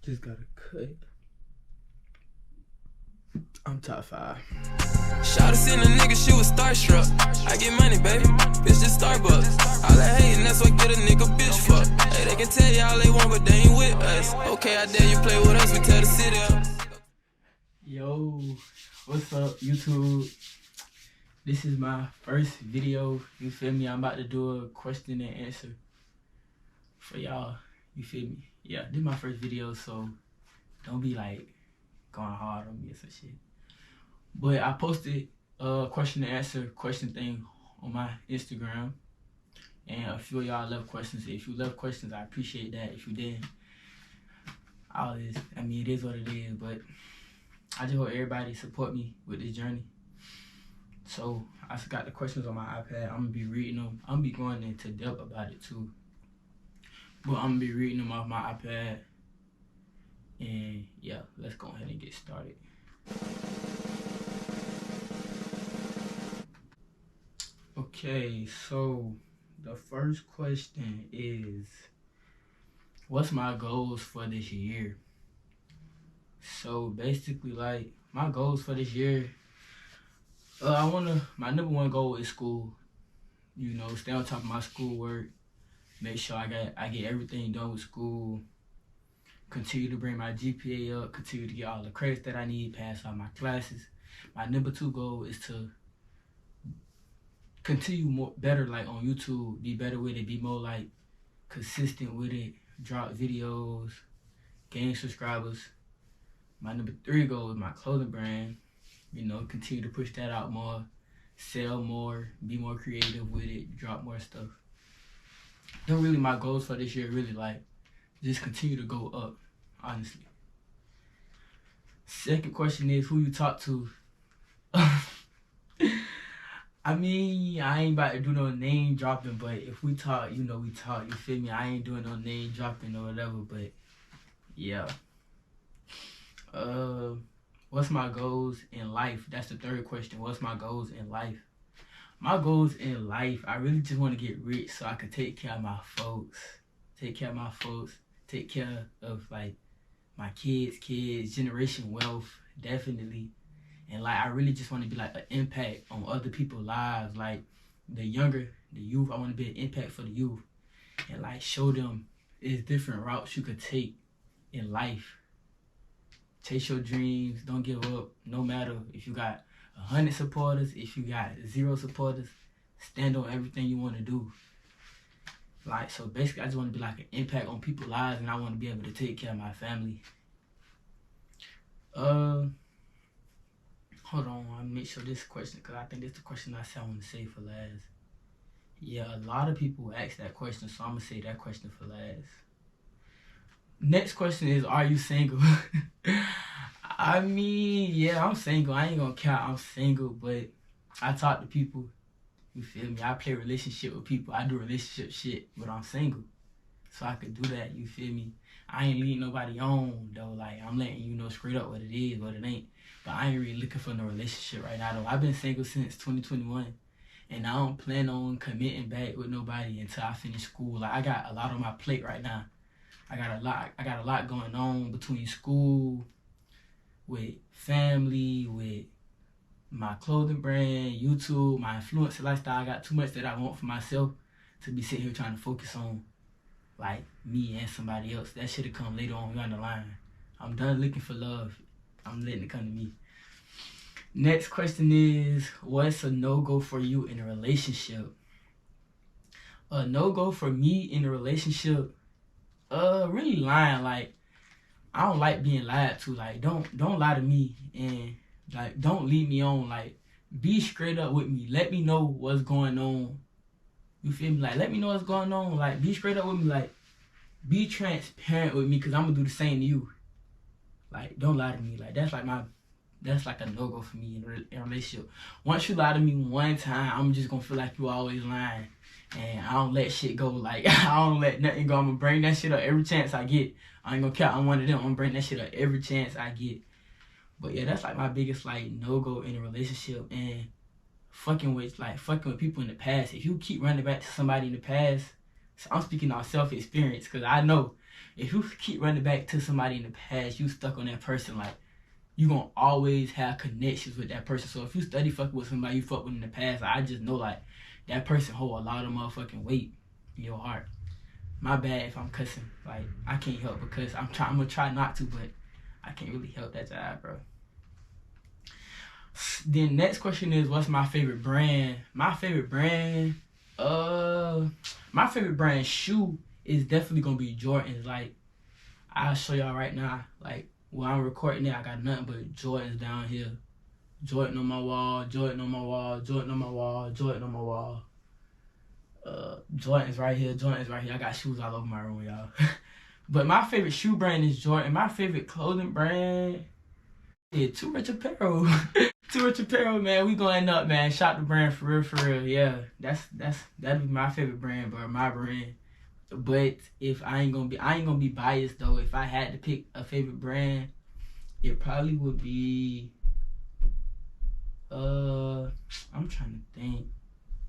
Just gotta cut. I'm top 5. Shawty seen a nigga, she was starstruck. I get money, baby. Bitch, just Starbucks. All that hating, that's what get a nigga bitch fuck. Hey, they can tell you all they want, but they ain't with us. Okay, I dare you play with us, we tell the city up. Yo, what's up, YouTube? This is my first video. You feel me? I'm about to do a question and answer for y'all. You feel me? Yeah, this is my first video, so don't be like going hard on me or some shit. But I posted a question and answer question thing on my Instagram, and a few of y'all left questions. If you left questions, I appreciate that. If you didn't, it is what it is. But I just hope everybody support me with this journey. So I just got the questions on my iPad. I'm gonna be reading them. I'm gonna be going into depth about it too. But I'm gonna be reading them off my iPad. And yeah, let's go ahead and get started. Okay, so the first question is, what's my goals for this year? So basically, like, my goals for this year, my number one goal is school. You know, stay on top of my schoolwork, make sure I get everything done with school, continue to bring my GPA up, continue to get all the credits that I need, pass all my classes. My number 2 goal is to continue better, like on YouTube, be better with it, be more like consistent with it, drop videos, gain subscribers. My number 3 goal is my clothing brand. You know, continue to push that out more, sell more, be more creative with it, drop more stuff. They're really my goals for this year, really, like, just continue to go up, honestly. Second question is, who you talk to? I mean, I ain't about to do no name dropping, but if we talk, you know we talk, you feel me? I ain't doing no name dropping or whatever, but yeah. What's my goals in life? That's the third question. What's my goals in life? My goals in life, I really just want to get rich so I can take care of my folks. Take care of like my kids, generation wealth, definitely. And like, I really just want to be like an impact on other people's lives. Like the youth, I want to be an impact for the youth. And like show them there's different routes you could take in life. Chase your dreams, don't give up, no matter if you got 100 supporters, if you got 0 supporters, stand on everything you want to do. Like, so basically, I just want to be like an impact on people's lives, and I want to be able to take care of my family. Hold on, I'll make sure this question, because I think this is the question I said I want to say for last. Yeah, a lot of people ask that question, so I'm going to say that question for last. Next question is, are you single? I mean, yeah, I'm single. I ain't gonna count, I'm single, but I talk to people, you feel me? I play relationship with people. I do relationship shit, but I'm single. So I could do that, you feel me? I ain't leading nobody on, though. Like, I'm letting you know straight up what it is, what it ain't. But I ain't really looking for no relationship right now, though. I've been single since 2021, and I don't plan on committing back with nobody until I finish school. Like, I got a lot on my plate right now. I got a lot going on between school, with family, with my clothing brand, YouTube, my influencer lifestyle. I got too much that I want for myself to be sitting here trying to focus on like me and somebody else. That should have come later on down the line. I'm done looking for love. I'm letting it come to me. Next question is, what's a no-go for you in a relationship? A no-go for me in a relationship, really lying. Like, I don't like being lied to. Like, don't lie to me, and like, don't lead me on. Like, be straight up with me. Let me know what's going on. You feel me? Like, let me know what's going on. Like, be straight up with me. Like, be transparent with me, because I'm gonna do the same to you. Like, don't lie to me. Like, that's like a no-go for me in a relationship. Once you lie to me one time, I'm just gonna feel like you always lying. And I don't let shit go. Like, I don't let nothing go. I'm gonna bring that shit up every chance I get. I ain't gonna count. I'm one of them. I'm gonna bring that shit up every chance I get. But yeah, that's like my biggest like no-go in a relationship. And fucking with people in the past. If you keep running back to somebody in the past, so I'm speaking on self-experience, because I know if you keep running back to somebody in the past, you stuck on that person, like, you gonna always have connections with that person. So if you study fucking with somebody you fuck with in the past, like, I just know, like, that person hold a lot of motherfucking weight in your heart. My bad if I'm cussing. Like, I can't help because I'm gonna try not to, but I can't really help that job, bro. Then next question is, what's my favorite brand? My favorite brand shoe is definitely gonna be Jordans. Like, I'll show y'all right now. Like, while I'm recording it, I got nothing but Jordans down here. Jordan on my wall, Jordan on my wall, Jordan on my wall, Jordan on my wall. Jordan's right here, Jordan's right here. I got shoes all over my room, y'all. But my favorite shoe brand is Jordan. My favorite clothing brand is Too Rich Apparel. Too Rich Apparel, man. We going up, man. Shop the brand for real, for real. Yeah, that'd be my favorite brand, bro. My brand. But if I ain't gonna be biased though. If I had to pick a favorite brand, it probably would be I'm trying to think.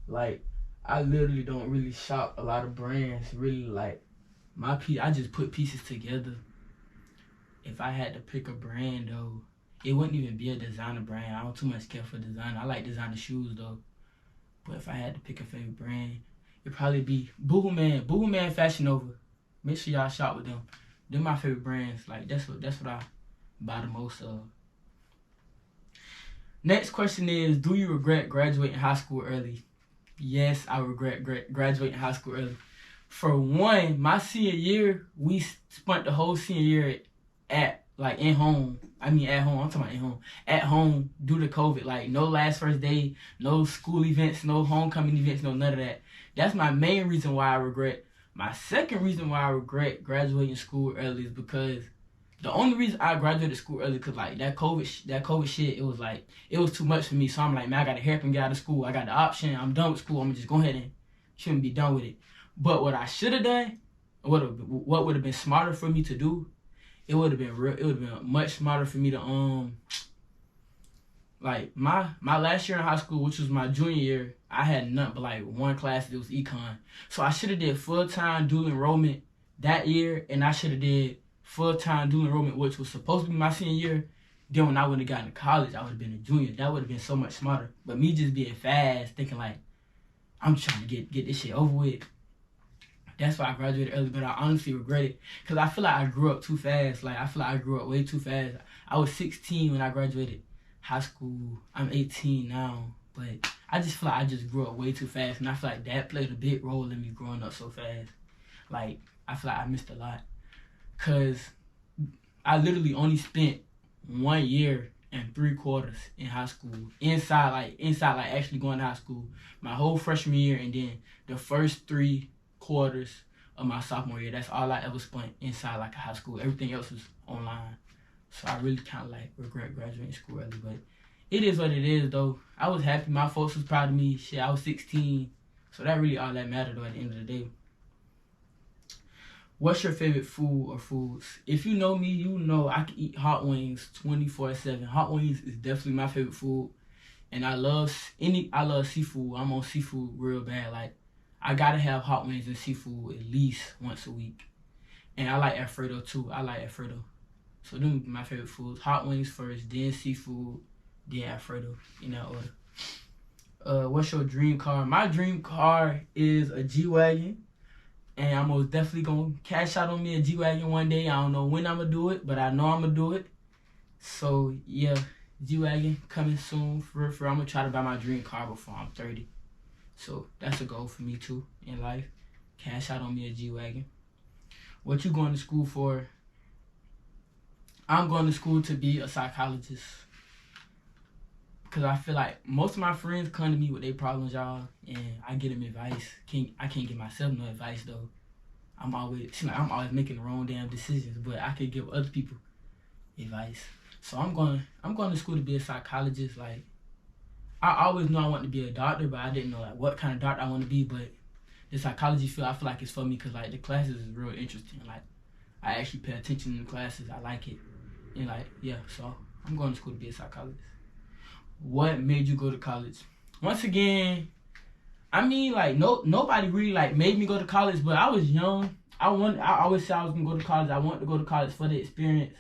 Like, I literally don't really shop a lot of brands. Really, like, I just put pieces together. If I had to pick a brand though, it wouldn't even be a designer brand. I don't too much care for design. I like designer shoes though. But if I had to pick a favorite brand, it'd probably be Boohoo Man. Boohoo Man Fashion Nova. Make sure y'all shop with them. They're my favorite brands. Like, that's what I buy the most of. Next question is, do you regret graduating high school early? Yes, I regret graduating high school early. For one, my senior year, we spent the whole senior year at home. I'm talking about in home. At home due to COVID. Like, no last first day, no school events, no homecoming events, no none of that. That's my main reason why I regret. My second reason why I regret graduating school early is because the only reason I graduated school early because, like, that COVID shit, it was too much for me. So I'm like, man, I got to hurry up and get out of school. I got the option. I'm done with school. I'm just go ahead and shouldn't be done with it. But what I should have done, what would have been smarter for me to do, it would have been much smarter for me to like, my last year in high school, which was my junior year, I had nothing but like one class that was econ. So I should have did full-time dual enrollment that year, and I should have did full-time dual enrollment, which was supposed to be my senior year. Then when I would have gotten to college, I would have been a junior. That would have been so much smarter. But me just being fast, thinking like, I'm trying to get this shit over with. That's why I graduated early, but I honestly regret it. Because I feel like I grew up too fast. Like, I feel like I grew up way too fast. I was 16 when I graduated high school. I'm 18 now. But I just feel like I just grew up way too fast. And I feel like that played a big role in me growing up so fast. Like, I feel like I missed a lot. Because I literally only spent 1 year and 3 quarters in high school. Inside actually going to high school. My whole freshman year, and then the first 3 quarters of my sophomore year. That's all I ever spent inside like a high school. Everything else was online. So I really kind of like regret graduating school early, but it is what it is though. I was happy. My folks was proud of me. Shit, I was 16. So that really all that mattered though at the end of the day. What's your favorite food or foods? If you know me, you know I can eat hot wings 24/7. Hot wings is definitely my favorite food. And I love seafood. I'm on seafood real bad. Like, I gotta have hot wings and seafood at least once a week. And I like Alfredo too. I like Alfredo. So them are my favorite foods. Hot wings first, then seafood, then Alfredo, in that order. What's your dream car? My dream car is a G-Wagon. And I'm most definitely gonna cash out on me a G-Wagon one day. I don't know when I'm gonna do it, but I know I'm gonna do it. So yeah, G-Wagon coming soon. For I'm gonna try to buy my dream car before I'm 30. So that's a goal for me too in life. Cash out on me a G-Wagon. What you going to school for? I'm going to school to be a psychologist. Because I feel like most of my friends come to me with their problems, y'all, and I get them advice. I can't give myself no advice though. I'm always making the wrong damn decisions, but I can give other people advice. So I'm going to school to be a psychologist. Like, I always knew I wanted to be a doctor, but I didn't know like what kind of doctor I want to be. But the psychology field, I feel like it's for me because like the classes is real interesting. Like, I actually pay attention in the classes. I like it, and like, yeah. So I'm going to school to be a psychologist. What made you go to college? Once again, I mean, like, nobody really like made me go to college, but I was young I always said I was gonna go to college. I wanted to go to college for the experience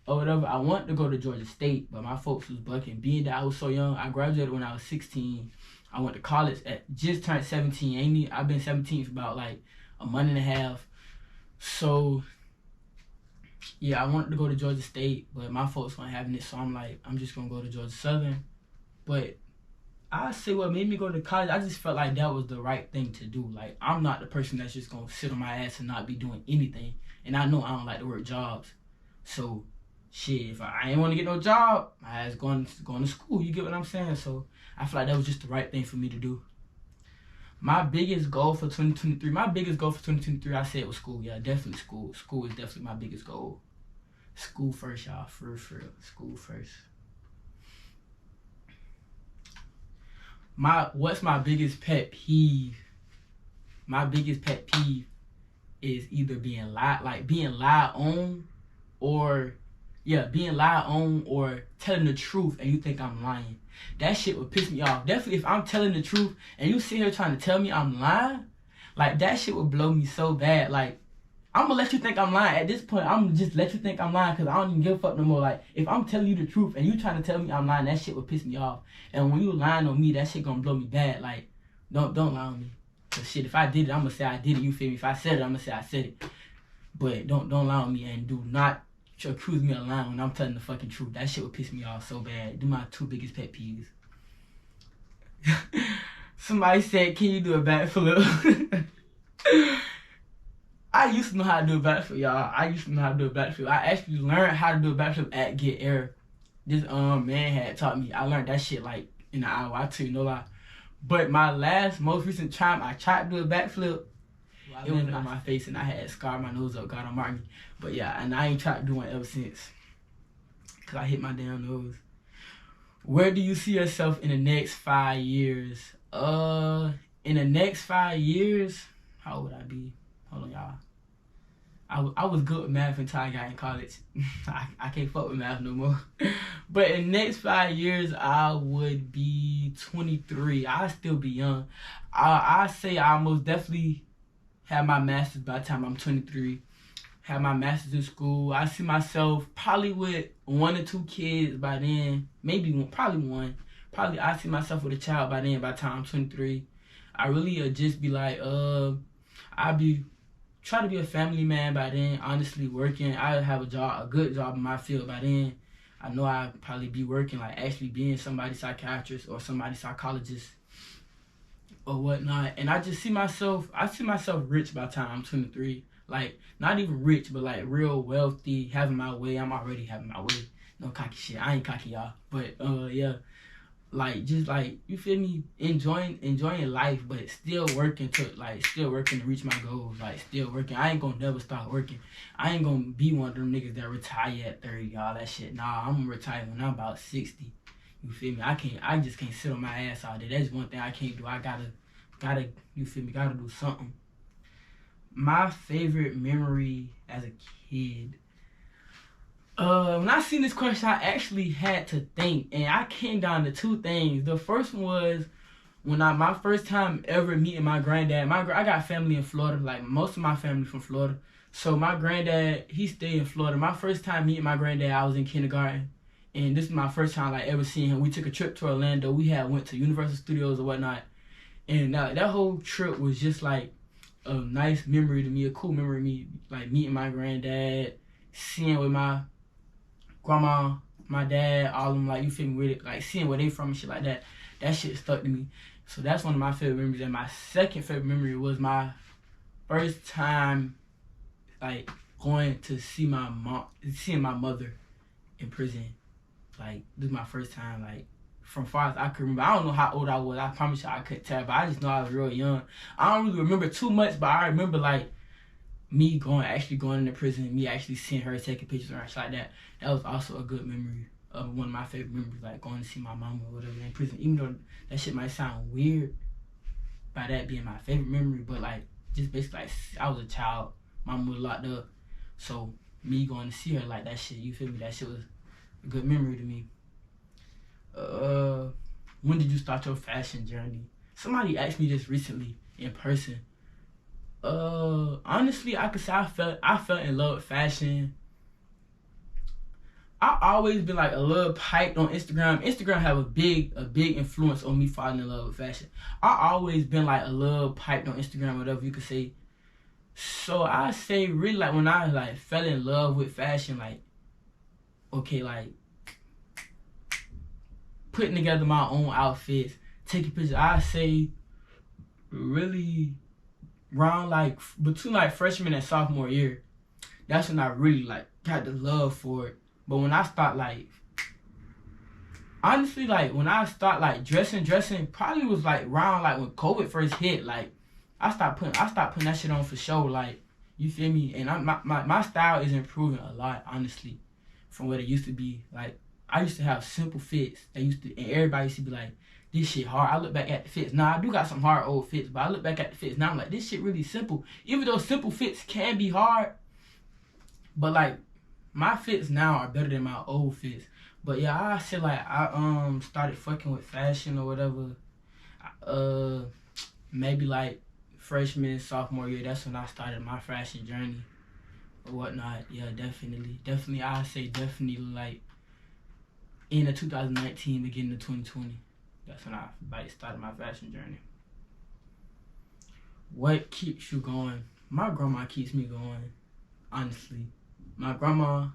or whatever. I wanted to go to Georgia State, but my folks was bucking. Being that I was so young, I graduated when I was 16. I went to college at just turned 17. I've been 17 for about like a month and a half. So yeah, I wanted to go to Georgia State, but my folks weren't having it. So I'm like, I'm just gonna go to Georgia Southern. But I say what made me go to college, I just felt like that was the right thing to do. Like, I'm not the person that's just gonna sit on my ass and not be doing anything. And I know I don't like to work jobs. So, shit, if I ain't want to get no job, I was going to school. You get what I'm saying? So, I feel like that was just the right thing for me to do. My biggest goal for 2023, I said was school. Yeah, definitely school. School is definitely my biggest goal. School first, y'all. For real. School first. What's my biggest pet peeve? My biggest pet peeve is either being lied on, or telling the truth and you think I'm lying. That shit would piss me off. Definitely if I'm telling the truth and you sit here trying to tell me I'm lying, like that shit would blow me so bad. Like, I'm gonna let you think I'm lying. At this point, I'm gonna just let you think I'm lying because I don't even give a fuck no more. Like, if I'm telling you the truth and you trying to tell me I'm lying, that shit would piss me off. And when you lying on me, that shit gonna blow me bad. Like, don't lie on me. Cause shit, if I did it, I'm gonna say I did it. You feel me? If I said it, I'm gonna say I said it. But don't lie on me, and do not accuse me of lying when I'm telling the fucking truth. That shit would piss me off so bad. Do my two biggest pet peeves. Somebody said, "Can you do a backflip?" I used to know how to do a backflip, y'all. I actually learned how to do a backflip at Get Air. This man had taught me. I learned that shit like in an hour. I tell you no lie. But my most recent time I tried to do a backflip, it was on my face and I had scarred my nose up. God almighty. But yeah, and I ain't tried to do one ever since. Cause I hit my damn nose. Where do you see yourself in the next 5 years? In the next 5 years, how would I be? Hold on, y'all. I was good with math until I got in college. I can't fuck with math no more. But in the next 5 years, I would be 23. I'll still be young. I say I most definitely have my master's by the time I'm 23. Have my master's in school. I see myself probably with 1 or 2 kids by then. Maybe one, probably one. Probably I see myself with a child by then by the time I'm 23. I really just be like, try to be a family man by then, honestly working. I have a good job in my field by then. I know I'd probably be working, like actually being somebody's psychiatrist or somebody's psychologist or whatnot. And I see myself rich by the time I'm 23. Like, not even rich, but like real wealthy, having my way. I'm already having my way. No cocky shit. I ain't cocky, y'all. But yeah. Like, just like, you feel me, enjoying life, but still working to reach my goals. Like, still working. I ain't gonna never stop working. I ain't gonna be one of them niggas that retire at 30, all that shit. Nah, I'm gonna retire when I'm about 60. You feel me? I just can't sit on my ass all day. That's one thing I can't do. I gotta, you feel me, gotta do something. My favorite memory as a kid. When I seen this question, I actually had to think, and I came down to 2 things. The first one was when my first time ever meeting my granddad. I got family in Florida, like most of my family from Florida. So my granddad, he stayed in Florida. My first time meeting my granddad, I was in kindergarten, and this is my first time like ever seeing him. We took a trip to Orlando. We went to Universal Studios or whatnot, and that whole trip was just like a nice memory to me, a cool memory of me, like meeting my granddad, seeing with my grandma, my dad, all of them, like, you feel me, with it, like, seeing where they from and shit like that. That shit stuck to me. So that's one of my favorite memories. And my second favorite memory was my first time, like, going to see seeing my mother in prison. Like, this is my first time, like, from far as I could remember. I don't know how old I was. I promise you I couldn't tell, but I just know I was real young. I don't really remember too much, but I remember, like, me actually going into prison, me actually seeing her taking pictures and shit like that. That was also a good memory of one of my favorite memories, like going to see my mama or whatever in prison. Even though that shit might sound weird by that being my favorite memory, but like, just basically, like, I was a child, mama was locked up, so me going to see her, like, that shit, you feel me, that shit was a good memory to me. When did you start your fashion journey? Somebody asked me this recently in person. Honestly, I could say I felt in love with fashion. I always been like a little hyped on Instagram. Instagram have a big influence on me falling in love with fashion. I always been like a little hyped on Instagram, whatever you could say. So I say really like when I like fell in love with fashion, like okay, like putting together my own outfits, taking pictures. I say really around like between like freshman and sophomore year. That's when I really like got the love for it. But when I start like, honestly, like when I start like dressing, probably was like around like when COVID first hit. Like I start putting that shit on for sure. Like you feel me? And my style is improving a lot, honestly, from what it used to be. Like I used to have simple fits. And everybody used to be like, this shit hard. I look back at the fits. Nah, I do got some hard old fits, but I look back at the fits now. I'm like, this shit really simple. Even though simple fits can be hard, but like my fits now are better than my old fits. But yeah, I said like I started fucking with fashion or whatever. Maybe like freshman, sophomore year. That's when I started my fashion journey or whatnot. Yeah, definitely. I say definitely like in the 2019, beginning of 2020. That's when I like started my fashion journey. What keeps you going? My grandma keeps me going, honestly. My grandma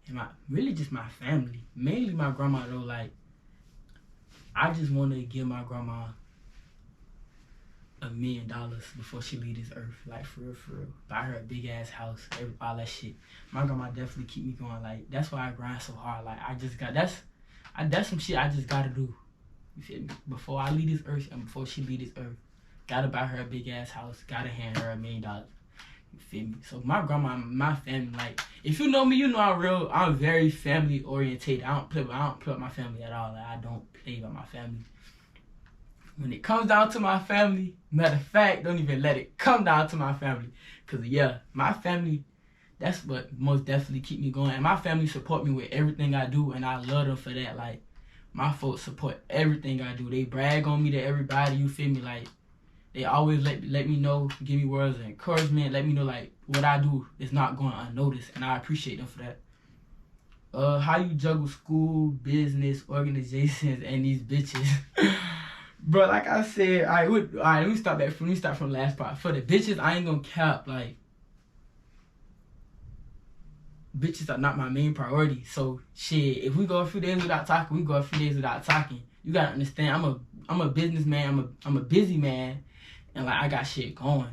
and just my family. Mainly my grandma though, like I just want to give my grandma $1 million before she leave this earth. Like for real. Buy her a big ass house, all that shit. My grandma definitely keep me going. Like that's why I grind so hard. Like that's some shit I just gotta do. You feel me? Before I leave this earth and before she leave this earth, gotta buy her a big ass house. Gotta hand her $1 million. You feel me? So my grandma, my family, like if you know me, you know I'm very family oriented. I don't play with my family at all. Like I don't play with my family. When it comes down to my family, matter of fact, don't even let it come down to my family. Cause yeah, my family, that's what most definitely keep me going. And my family support me with everything I do, and I love them for that. Like my folks support everything I do. They brag on me to everybody. You feel me? Like they always let me know, give me words of encouragement, let me know like what I do is not going unnoticed, and I appreciate them for that. How you juggle school, business, organizations, and these bitches? Bro, like I said, let me start from the last part. For the bitches, I ain't gonna cap, like bitches are not my main priority. So shit, if we go a few days without talking, we go a few days without talking. You gotta understand, I'm a businessman, I'm a busy man, and like I got shit going.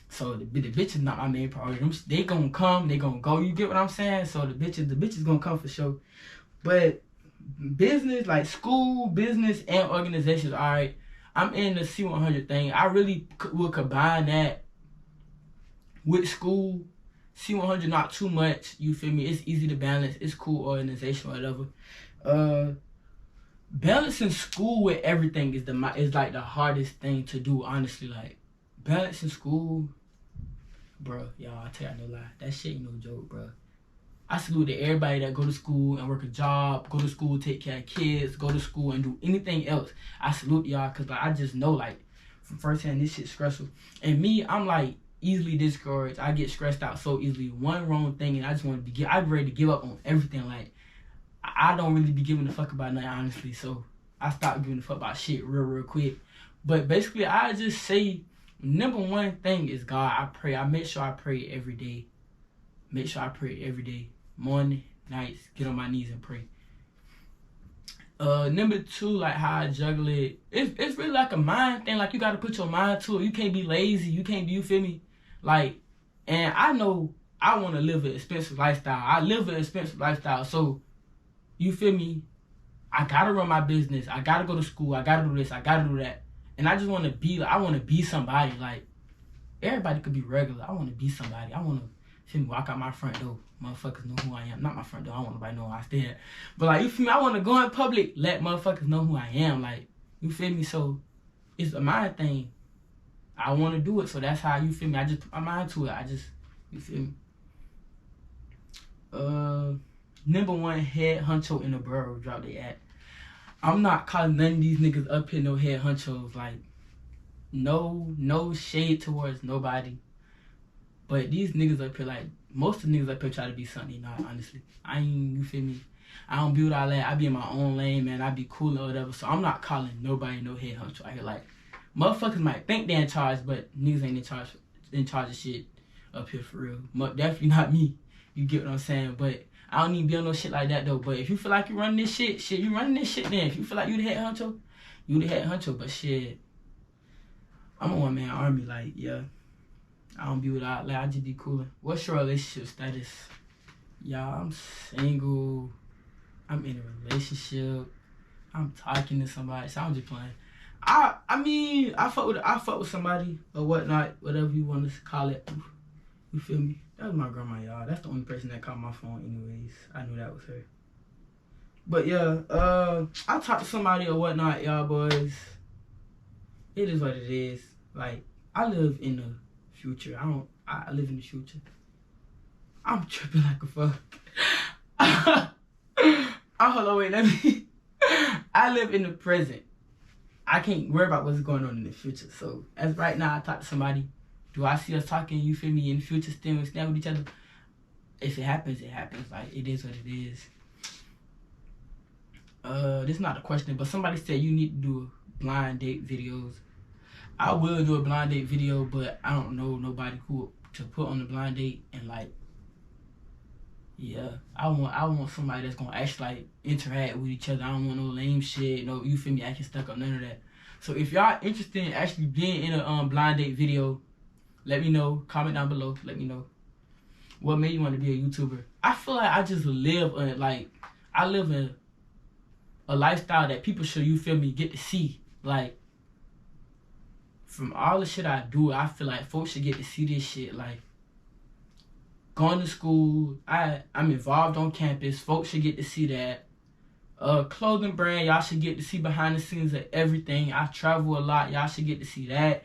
So the bitch is not my main priority. They gonna come, they gonna go. You get what I'm saying? So the bitch is gonna come for sure. But business, like school, business, and organizations, all right. I'm in the C100 thing. I really will combine that with school. C100 not too much. You feel me? It's easy to balance. It's cool organization, whatever. Balancing school with everything is like the hardest thing to do, honestly. Like balancing school, bro. Y'all, I tell you no lie, that shit ain't no joke, bro. I salute to everybody that go to school and work a job, go to school, take care of kids, go to school and do anything else. I salute y'all, cause like I just know like from firsthand this shit's stressful. And me, I'm like easily discouraged. I get stressed out so easily. One wrong thing and I just want to I'm ready to give up on everything. Like I don't really be giving a fuck about nothing, honestly. So I stopped giving a fuck about shit real quick. But basically, I just say, number one thing is God. I pray. I make sure I pray every day. Make sure I pray every day. Morning, nights, get on my knees and pray. Number two, like how I juggle it. It's really like a mind thing. Like you got to put your mind to it. You can't be lazy. You can't be, you feel me? Like, and I know I want to live an expensive lifestyle. I live an expensive lifestyle. So, you feel me? I gotta run my business. I gotta go to school. I gotta do this. I gotta do that. And I just want to be, I want to be somebody. Like, everybody could be regular. I want to be somebody. I want to, feel me, walk out my front door. Motherfuckers know who I am. Not my front door. I don't want nobody to know where I stay at. But, like, you feel me? I want to go in public, let motherfuckers know who I am. Like, you feel me? So, it's a mind thing. I want to do it. So, that's how, you feel me? I just put my mind to it. You feel me? Number one head honcho in the borough, drop they at. I'm not calling none of these niggas up here no head honchos. Like, no shade towards nobody. But these niggas up here, like, most of the niggas up here try to be something they not, honestly. I ain't, you feel me? I don't build all that. I be in my own lane, man. I be cool or whatever. So I'm not calling nobody no head hunter. I hear, like, motherfuckers might think they in charge, but niggas ain't in charge of shit up here for real. Definitely not me. You get what I'm saying? But I don't even be on no shit like that, though. But if you feel like you running this shit, you running this shit then. If you feel like you the head hunter, you the head hunter. But shit, I'm a one-man army, like, yeah. I don't be without, like, I just be coolin'. What's your relationship status? Y'all, I'm single. I'm in a relationship. I'm talking to somebody. So I'm just playing. I mean, I fuck with somebody or whatnot, whatever you want to call it. You feel me? That was my grandma, y'all. That's the only person that called my phone anyways. I knew that was her. But yeah, I talk to somebody or whatnot, y'all boys. It is what it is. Like, I live in the future. I live in the future. I'm tripping like a fuck. Hold on, wait, let me. I live in the present. I can't worry about what's going on in the future. So, as right now, I talk to somebody. Do I see us talking, you feel me, in the future, stand with each other? If it happens, it happens. Like, it is what it is. This is not a question, but somebody said you need to do blind date videos. I will do a blind date video, but I don't know nobody who to put on the blind date, and like, yeah, I want somebody that's gonna actually like interact with each other. I don't want no lame shit, no, you feel me, acting stuck up, none of that. So if y'all interested in actually being in a blind date video, let me know. Comment down below. Let me know what made you want to be a YouTuber. I feel like I just live I live in a lifestyle that people should, you feel me, get to see. Like, from all the shit I do, I feel like folks should get to see this shit. Like, going to school, I'm involved on campus. Folks should get to see that. Clothing brand, y'all should get to see behind the scenes of everything. I travel a lot, y'all should get to see that.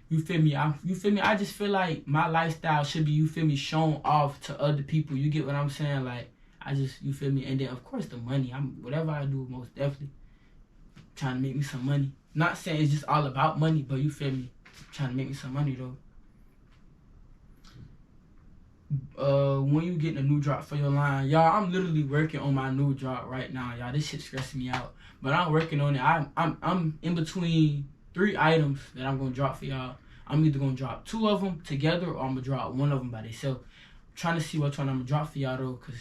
You feel me? I just feel like my lifestyle should be, you feel me, shown off to other people. You get what I'm saying? Like, you feel me? And then, of course, the money. Whatever I do, most definitely trying to make me some money. Not saying it's just all about money, but you feel me? Trying to make me some money, though. When you getting a new drop for your line? Y'all, I'm literally working on my new drop right now, y'all. This shit stressing me out. But I'm working on it. I'm in between 3 items that I'm gonna drop for y'all. I'm either gonna drop 2 of them together or I'm gonna drop 1 of them by themselves. I'm trying to see which one I'm gonna drop for y'all though, cause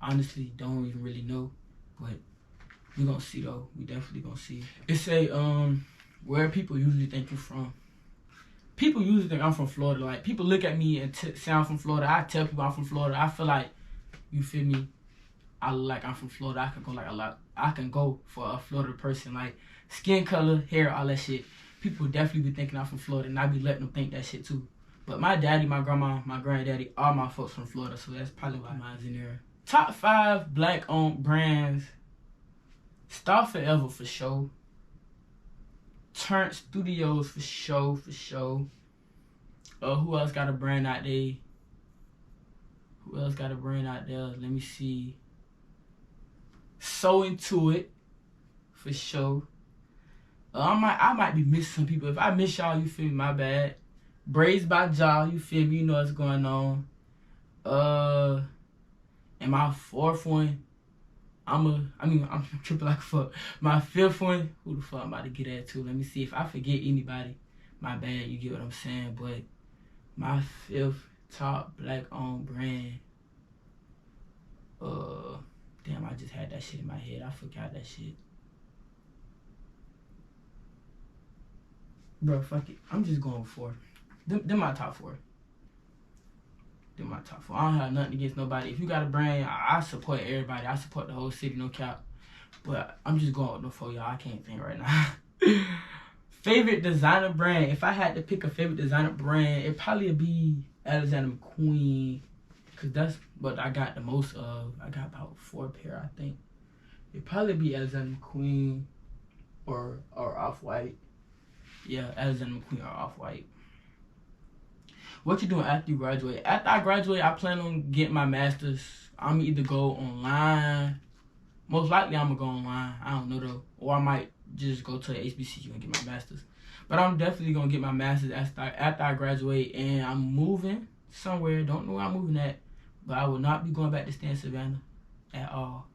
I honestly don't even really know. But we gonna see though. We definitely gonna see. It say where people usually think you're from. People usually think I'm from Florida. Like, people look at me and say I'm from Florida. I tell people I'm from Florida. I feel like, you feel me, I look like I'm from Florida. I can go like a lot. I can go for a Florida person. Like, skin color, hair, all that shit. People definitely be thinking I'm from Florida, and I be letting them think that shit too. But my daddy, my grandma, my granddaddy, all my folks from Florida, so that's probably why mine's in there. Top 5 black-owned brands. Star Forever for sure. Turnt Studios for sure. Who else got a brand out there? Let me see. So Into It for sure. I might be missing some people. If I miss y'all, you feel me, my bad. Braids by Jaw, you feel me, you know what's going on. And my 4th one, I'm tripping like a fuck. My 5th one, who the fuck I'm about to get at too? Let me see. If I forget anybody, my bad, you get what I'm saying. But my 5th top black-owned brand, damn, I just had that shit in my head. I forgot that shit. Bro, fuck it. I'm just going with 4. Them my top 4. I don't have nothing against nobody. If you got a brand, I support everybody. I support the whole city, no cap. But I'm just going with no 4, y'all. I can't think right now. Favorite designer brand. If I had to pick a favorite designer brand, it'd probably be Alexander McQueen. Because that's what I got the most of. I got about 4 pair, I think. It'd probably be Alexander McQueen or Off-White. Yeah, Alexander McQueen or Off-White. What you doing after you graduate? After I graduate, I plan on getting my master's. I'm either go online. Most likely, I'm going to go online. I don't know, though. Or I might just go to the HBCU and get my master's. But I'm definitely gonna get my master's after I graduate, and I'm moving somewhere. Don't know where I'm moving at, but I will not be going back to stay in Savannah at all.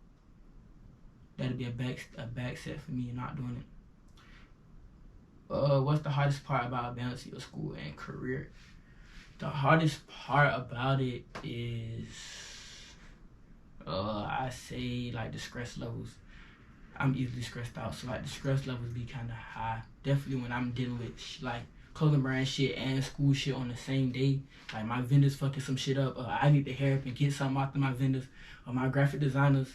That'll be a back set for me not doing it. What's the hardest part about balancing your school and career? The hardest part about it is, I say like the stress levels. I'm easily stressed out, so like the stress levels be kind of high. Definitely when I'm dealing with like clothing brand shit and school shit on the same day. Like my vendors fucking some shit up. I need to hurry up and get something out to my vendors. Or my graphic designers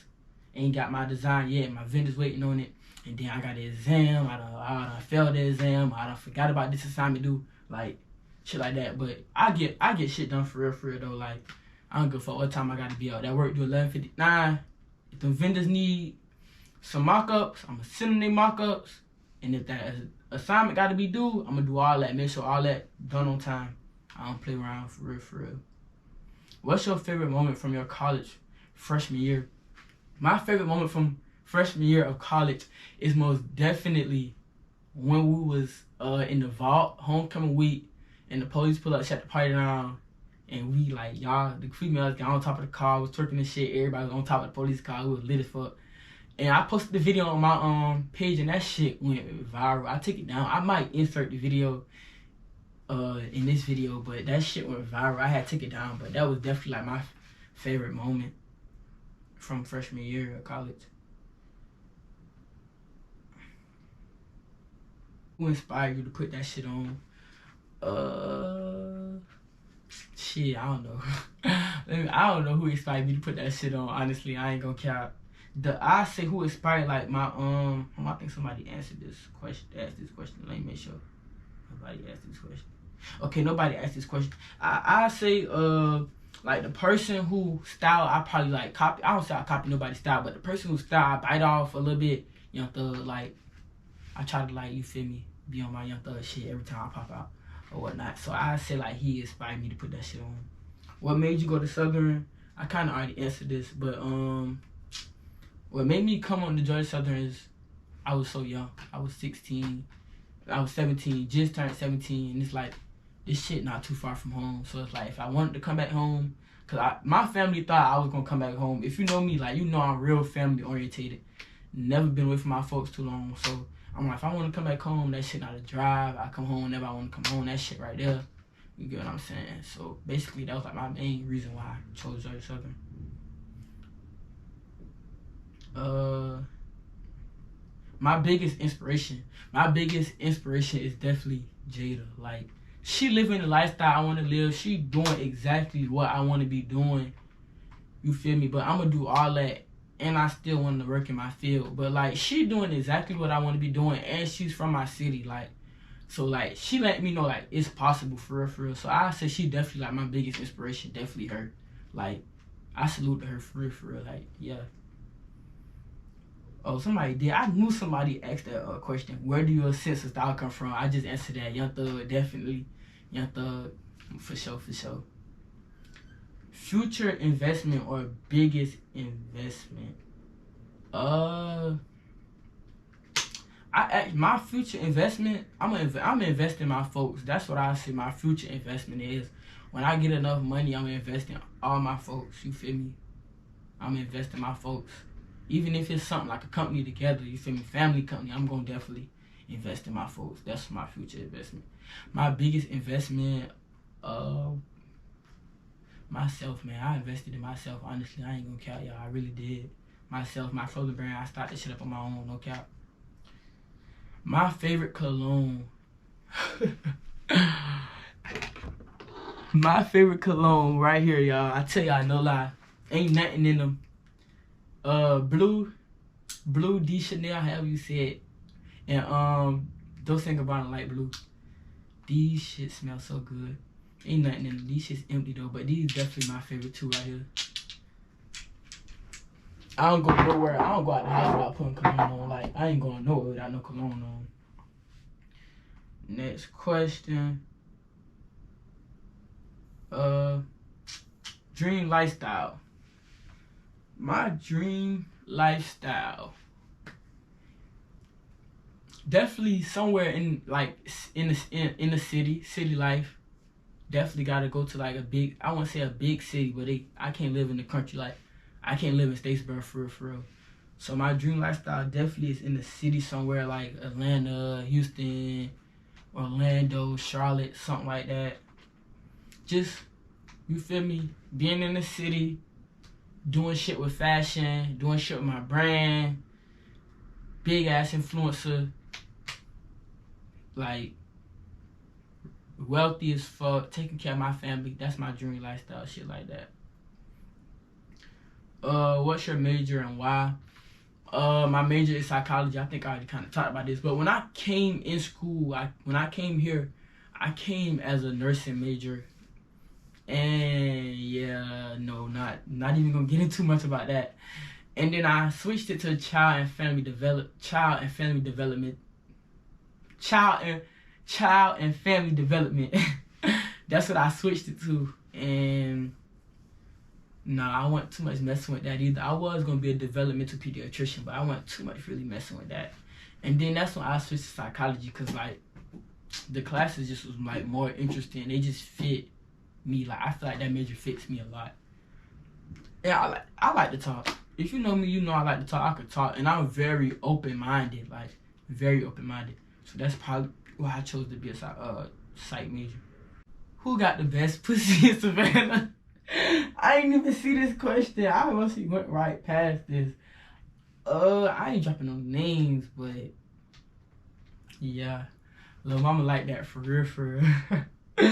ain't got my design yet. My vendors waiting on it. And then I got the exam. I done failed the exam. I done forgot about this assignment due. Like shit like that. But I get shit done for real though. Like I don't give a fuck what time I gotta be out. That work do 11:59. If the vendors need some mock-ups, I'm gonna send them their mock-ups, and if that assignment gotta be due, I'm gonna do all that, make sure all that done on time. I don't play around for real. What's your favorite moment from your college freshman year? My favorite moment from freshman year of college is most definitely when we was in the vault, homecoming week, and the police pull up, shut the party down, and we like, y'all, the females got on top of the car, was twerking and shit, everybody was on top of the police car, we was lit as fuck. And I posted the video on my page, and that shit went viral. I took it down. I might insert the video in this video, but that shit went viral. I had to take it down, but that was definitely like my favorite moment from freshman year of college. Who inspired you to put that shit on? Shit, I don't know. I don't know who inspired me to put that shit on. Honestly, I ain't gonna cap. I say who inspired like my I think somebody answered this question. Asked this question. Let me make sure nobody asked this question. Okay, nobody asked this question. I say like the person who style I probably like copy. I don't say I copy nobody's style, but the person who style I bite off a little bit. Young Thug, like I try to like, you feel me, be on my Young Thug shit every time I pop out or whatnot. So I say like he inspired me to put that shit on. What made you go to Southern? I kind of already answered this, but what made me come on to Georgia Southern is I was so young. I was 16. I was 17, just turned 17, and it's like, this shit not too far from home. So it's like, if I wanted to come back home, because my family thought I was going to come back home. If you know me, like, you know I'm real family orientated. Never been away from my folks too long. So I'm like, if I want to come back home, that shit not a drive. I come home whenever I want to come home. That shit right there. You get what I'm saying? So basically, that was like my main reason why I chose Georgia Southern. My biggest inspiration is definitely Jada. Like, she living the lifestyle I want to live. She doing exactly what I want to be doing. You feel me? But I'm gonna do all that, and I still want to work in my field. But like, she doing exactly what I want to be doing, and she's from my city. Like, so like, she let me know like it's possible for real. So I say she definitely like my biggest inspiration. Definitely her. Like, I salute to her for real. Like, yeah. Oh, somebody did. I knew somebody asked that question. Where do your sense of style come from? I just answered that. Young Thug, definitely. Young Thug, for sure. Future investment or biggest investment? My future investment, I'm invest in my folks. That's what I say my future investment is. When I get enough money, I'm investing all my folks. You feel me? I'm investing my folks. Even if it's something like a company together, you feel me, family company, I'm going to definitely invest in my folks. That's my future investment. My biggest investment, myself, man. I invested in myself, honestly. I ain't going to count, y'all. I really did. Myself, my clothing brand, I started shit up on my own, no cap. My favorite cologne. My favorite cologne right here, y'all. I tell y'all, no lie. Ain't nothing in them. Blue D Chanel, however you say it, and don't think about it like blue. These shit smell so good. Ain't nothing in them. These shit's empty though, but these definitely my favorite two right here. I don't go nowhere. I don't go out the house without putting cologne on. Like, I ain't going nowhere without no cologne on. Next question. Dream lifestyle. My dream lifestyle definitely somewhere in like in the city life. Definitely gotta go to like a big. I won't say a big city, but I can't live in the country. Like I can't live in Statesboro for real, for real. So my dream lifestyle definitely is in the city somewhere like Atlanta, Houston, Orlando, Charlotte, something like that. Just, you feel me? Being in the city, doing shit with fashion, doing shit with my brand, big ass influencer, like wealthy as fuck, taking care of my family. That's my dream lifestyle, shit like that. What's your major and why? My major is psychology. I think I already kind of talked about this, but when I came in school, when I came here, I came as a nursing major, and yeah, no, not even gonna get into much about that. And then I switched it to child and family development. That's what I switched it to, and nah, I wasn't too much messing with that either. I was gonna be a developmental pediatrician, but I wasn't too much really messing with that. And then that's when I switched to psychology, cause like the classes just was like more interesting. They just fit me. Like I feel like that major fits me a lot. Yeah, I like to talk. If you know me, you know I like to talk. I could talk, and I'm very open minded, like very open minded. So that's probably why I chose to be a psych major. Who got the best pussy in Savannah? I ain't even see this question. I mostly went right past this. I ain't dropping no names, but yeah, Lil' mama like that for real, for real.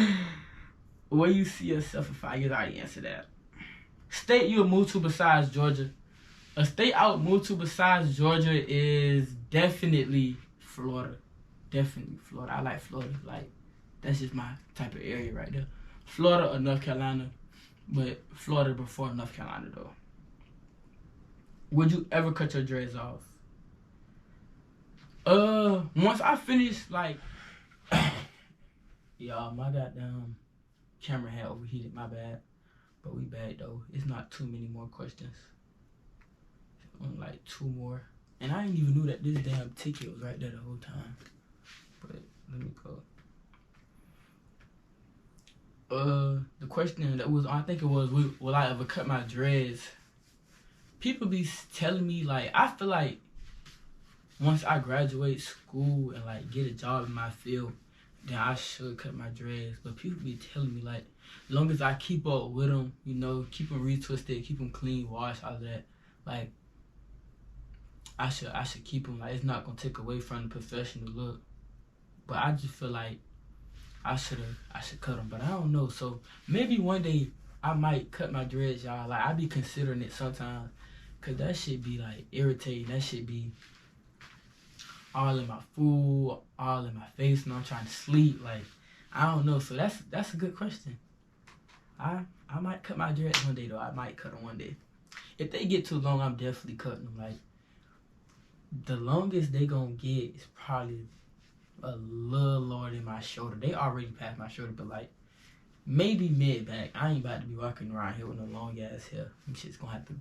Where you see yourself in 5 years? I already answered that. State you'll move to besides Georgia. A state I would move to besides Georgia is definitely Florida. Definitely Florida. I like Florida. Like, that's just my type of area right there. Florida or North Carolina. But Florida before North Carolina, though. Would you ever cut your dreads off? Once I finish, like... Y'all, my goddamn camera had overheated. My bad. But we back, though. It's not too many more questions. Only like 2 more. And I didn't even know that this damn ticket was right there the whole time. But let me go. The question that was, I think it was, will I ever cut my dreads? People be telling me, like, I feel like once I graduate school and like get a job in my field, then I should cut my dreads. But people be telling me, like, as long as I keep up with them, you know, keep them retwisted, keep them clean, wash, all of that, like, I should keep them. Like, it's not gonna take away from the professional look. But I just feel like I should cut them, but I don't know. So maybe one day I might cut my dreads, y'all. Like, I be considering it sometimes, cause that shit be like irritating. That shit be all in my food, all in my face, and I'm trying to sleep. Like, I don't know. So that's a good question. I might cut my dreads one day, though. I might cut them one day. If they get too long, I'm definitely cutting them. Like, the longest they gonna get is probably a little lower than my shoulder. They already past my shoulder, but like maybe mid back. I ain't about to be walking around here with no long ass hair. Them shit's gonna have to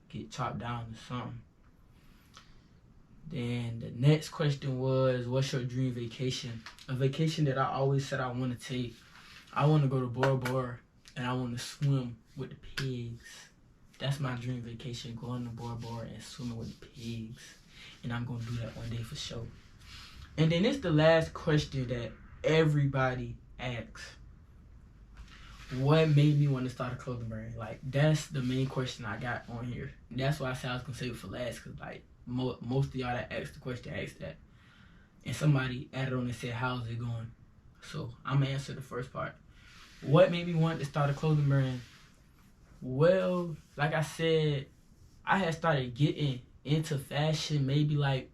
get chopped down or something. Then the next question was, what's your dream vacation? A vacation that I always said I want to take. I want to go to Bora Bora and I want to swim with the pigs. That's my dream vacation, going to Bora Bora and swimming with the pigs. And I'm gonna do that one day for sure. And then it's the last question that everybody asks. What made me want to start a clothing brand? Like, that's the main question I got on here. And that's why I said I was going to save it for last, because, like, most of y'all that asked the question asked that. And somebody added on and said, how's it going? So, I'm going to answer the first part. What made me want to start a clothing brand? Well, like I said, I had started getting into fashion maybe, like,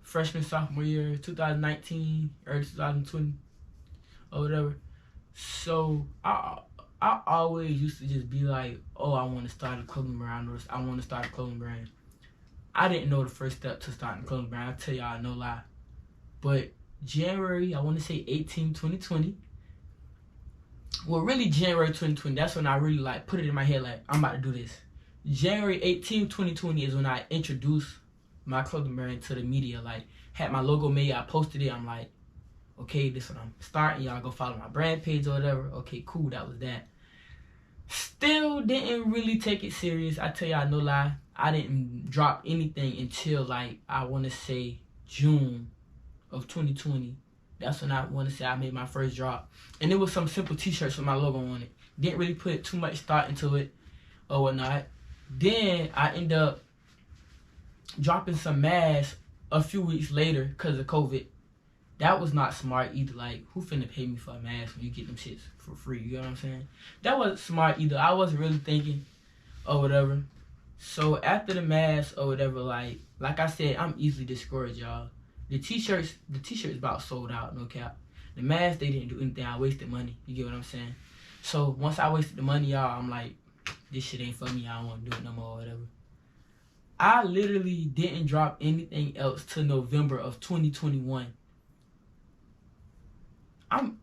freshman, sophomore year, 2019, early 2020, or whatever. So I always used to just be like, oh, I want to start a clothing brand. I want to start a clothing brand. I didn't know the first step to starting a clothing brand. I'll tell y'all, no lie. But January, I want to say 18, 2020. Well, really January 2020. That's when I really put it in my head like, I'm about to do this. January 18, 2020 is when I introduced my clothing brand to the media. Like, had my logo made, I posted it. I'm like, okay, this is what I'm starting. Y'all go follow my brand page or whatever. Okay, cool, that was that. Still didn't really take it serious. I tell y'all no lie. I didn't drop anything until like, I want to say June of 2020. That's when I want to say I made my first drop. And it was some simple t-shirts with my logo on it. Didn't really put too much thought into it or whatnot. Then I end up dropping some masks a few weeks later because of COVID. That was not smart either. Like, who finna pay me for a mask when you get them shits for free? You know what I'm saying? That wasn't smart either. I wasn't really thinking or whatever. So after the mask or whatever, like I said, I'm easily discouraged, y'all. The t-shirts about sold out, no cap. The masks, they didn't do anything. I wasted money. You get what I'm saying? So once I wasted the money, y'all, I'm like, this shit ain't for me. I don't want to do it no more or whatever. I literally didn't drop anything else till November of 2021. I'm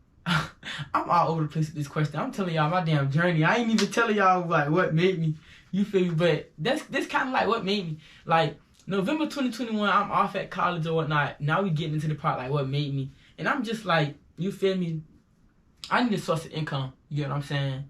all over the place with this question. I'm telling y'all my damn journey. I ain't even telling y'all like what made me. You feel me? But that's kind of like what made me. Like November 2021, I'm off at college or whatnot. Now we getting into the part like what made me. And I'm just like, you feel me? I need a source of income. You get what I'm saying?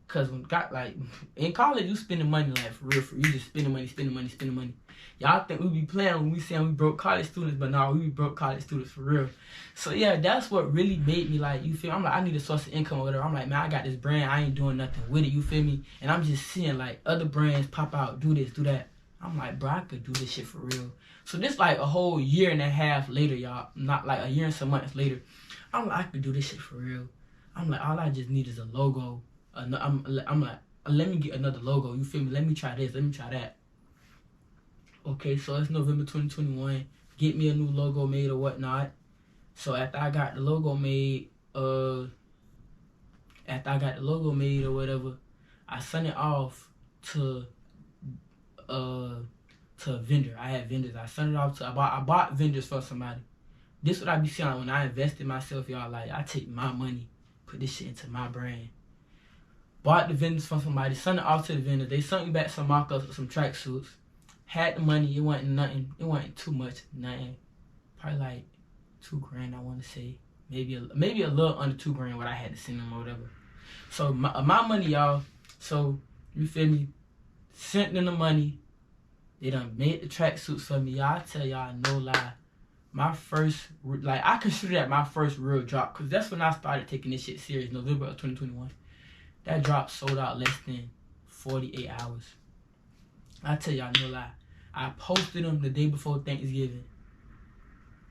Cause when like in college, you spending money like for real. You just spending money. Y'all think we be playing when we saying we broke college students, but no, we be broke college students for real. So yeah, that's what really made me like, you feel me? I'm like, I need a source of income or whatever. I'm like, man, I got this brand, I ain't doing nothing with it, you feel me? And I'm just seeing like other brands pop out, do this, do that. I'm like, bro, I could do this shit for real. So this like a whole year and a half later, y'all, not like a year and some months later, I'm like, I could do this shit for real. I'm like, all I just need is a logo. I'm like, let me get another logo, you feel me? Let me try this, let me try that. Okay, so it's November 2021. Get me a new logo made or whatnot. So after I got the logo made, or whatever, I sent it off to a vendor. I had vendors. I sent it off to, I bought vendors for somebody. This what I be saying, like, when I invest in myself, y'all, like, I take my money, put this shit into my brand. Bought the vendors from somebody, sent it off to the vendor. They sent me back some mock-ups with some tracksuits. Had the money, it wasn't nothing. It wasn't too much, nothing. Probably like $2,000, I want to say. Maybe a little under $2,000 what I had to send them or whatever. So my money, y'all. So you feel me? Sent them the money. They done made the tracksuits for me. Y'all, I tell y'all no lie. My first, like, I consider that my first real drop, because that's when I started taking this shit serious, November of 2021. That drop sold out less than 48 hours. I tell y'all no lie. I posted them the day before Thanksgiving.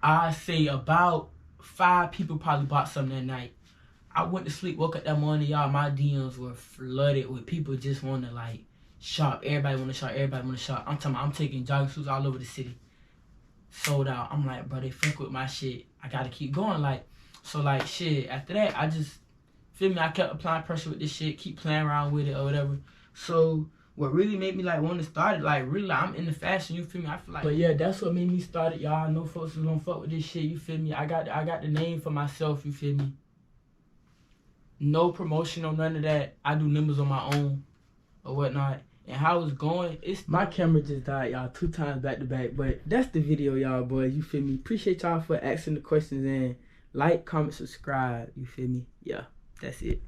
I say about 5 people probably bought something that night. I went to sleep, woke up that morning, y'all, my DMs were flooded with people just want to like shop. Everybody want to shop. I'm talking about, I'm taking jogging suits all over the city. Sold out. I'm like, bro, they fuck with my shit. I gotta keep going. Like, so like shit, after that, I just, feel me, I kept applying pressure with this shit, keep playing around with it or whatever. So what really made me like want to start it, like really, like, I'm into fashion, you feel me? I feel like, but yeah, that's what made me start it, y'all. No folks is gonna fuck with this shit, you feel me? I got the name for myself, you feel me? No promotion or none of that. I do numbers on my own or whatnot. And how it's going, it's my camera just died, y'all, 2 times back to back. But that's the video, y'all, boys. You feel me? Appreciate y'all for asking the questions and like, comment, subscribe. You feel me? Yeah, that's it.